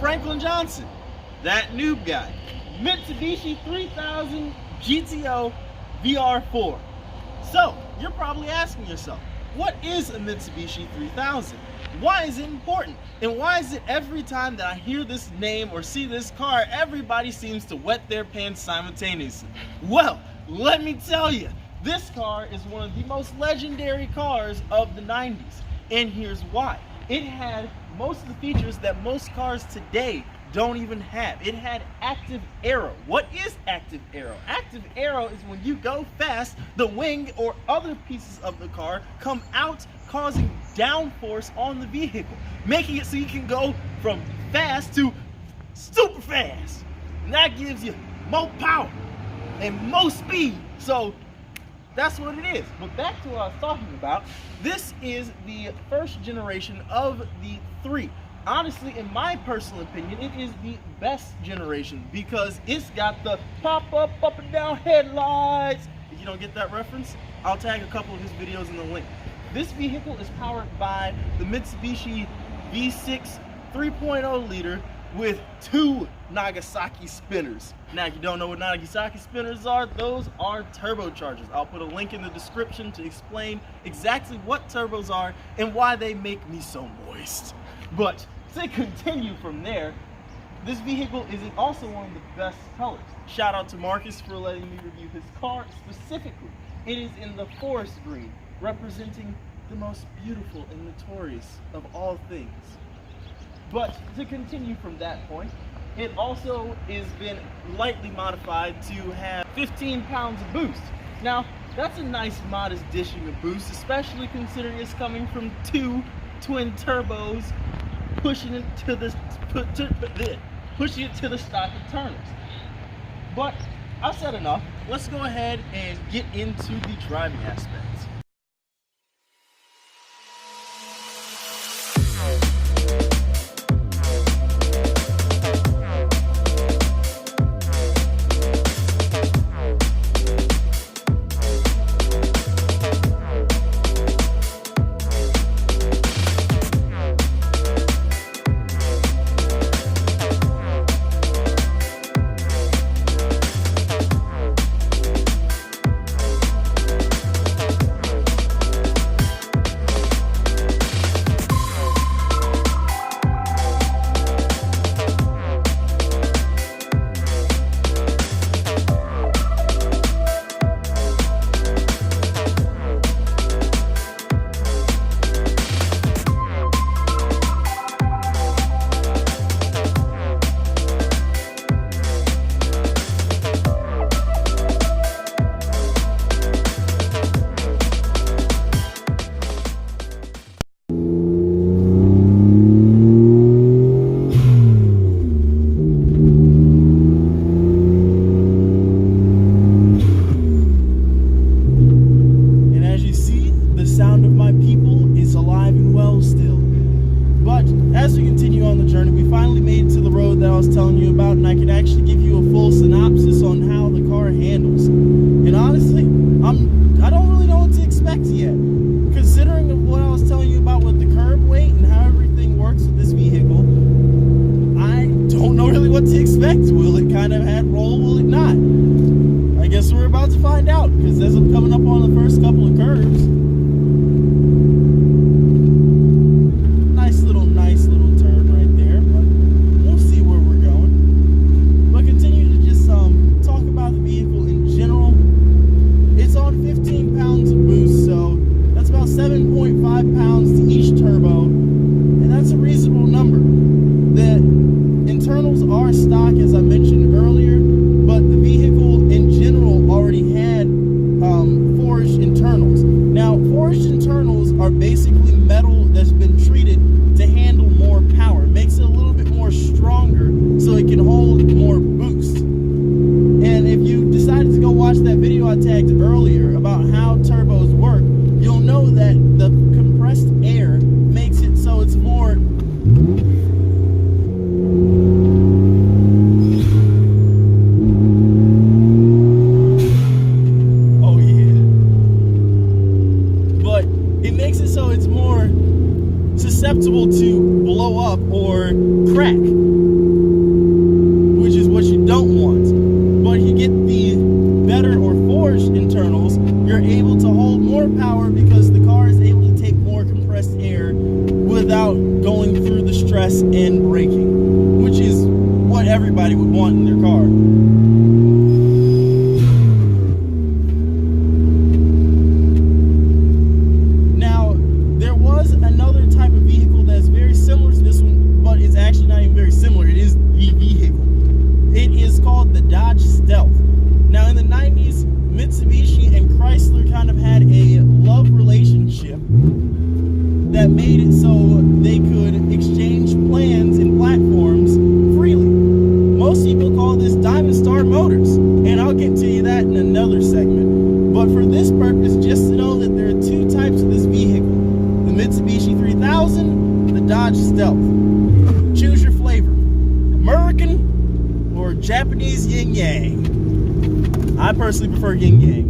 Franklin Johnson, that noob guy. Mitsubishi 3000 GTO VR4. So, you're probably asking yourself, what is a Mitsubishi 3000? Why is it important? And why is it every time that I hear this name or see this car, everybody seems to wet their pants simultaneously? Well, let me tell you, this car is one of the most legendary cars of the 90s. And here's why. It had most of the features that most cars today don't even have. It had active aero. What is active aero? Active aero is when you go fast, the wing or other pieces of the car come out, causing downforce on the vehicle, making it so you can go from fast to super fast. And that gives you more power and more speed. So that's what it is. But back to what I was talking about, this is the first generation of the 3. Honestly, in my personal opinion, it is the best generation because it's got the pop-up, up and down headlights. If you don't get that reference, I'll tag a couple of his videos in the link. This vehicle is powered by the Mitsubishi V6 3.0 liter with 2 Nagasaki spinners. Now, if you don't know what Nagasaki spinners are, those are turbochargers. I'll put a link in the description to explain exactly what turbos are and why they make me so moist. But to continue from there, this vehicle is also one of the best colors. Shout out to Marcus for letting me review his car specifically. It is in the forest green, representing the most beautiful and notorious of all things. But to continue from that point, it also has been lightly modified to have 15 pounds of boost. Now, that's a nice modest dishing of boost, especially considering it's coming from 2 twin turbos pushing it to the stock internals. But I've said enough. Let's go ahead and get into the driving aspects. As we continue on the journey, we finally made it to the road that I was telling you about, and I can actually give you a full synopsis on how the car handles. And honestly, I don't really know what to expect yet. Considering of what I was telling you about with the curb weight and how everything works with this vehicle, I don't know really what to expect. Will it kind of roll, will it not? I guess we're about to find out, because as I'm coming up on the first couple of curves, nice little turn right there, but we'll see where we're going. But continue to just talk about the vehicle in general. It's on 15 pounds of boost, so that's about 7.5 pounds to each turbo, and that's a reasonable number. The internals are stock, as I mentioned earlier, but the vehicle in general already had forged internals. Now, which is what you don't want. But if you get the better or forged internals, you're able to hold more power because the car is able to take more compressed air without going through the stress and braking, which is what everybody would want in their car. Now, there was another type of vehicle that's very similar to this one, but it's actually not even very similar. It is the vehicle. It is called the Dodge Stealth. Now, in the 90s, Mitsubishi and Chrysler kind of had a love relationship that made it so they could exchange plans and platforms freely. Most people call this Diamond Star Motors, and I'll get to you that in another segment. But for this purpose, just to know that there are two types of this vehicle: the Mitsubishi 3000, the Dodge Stealth. Choose your flavor: American or Japanese yin yang. I personally prefer yin yang.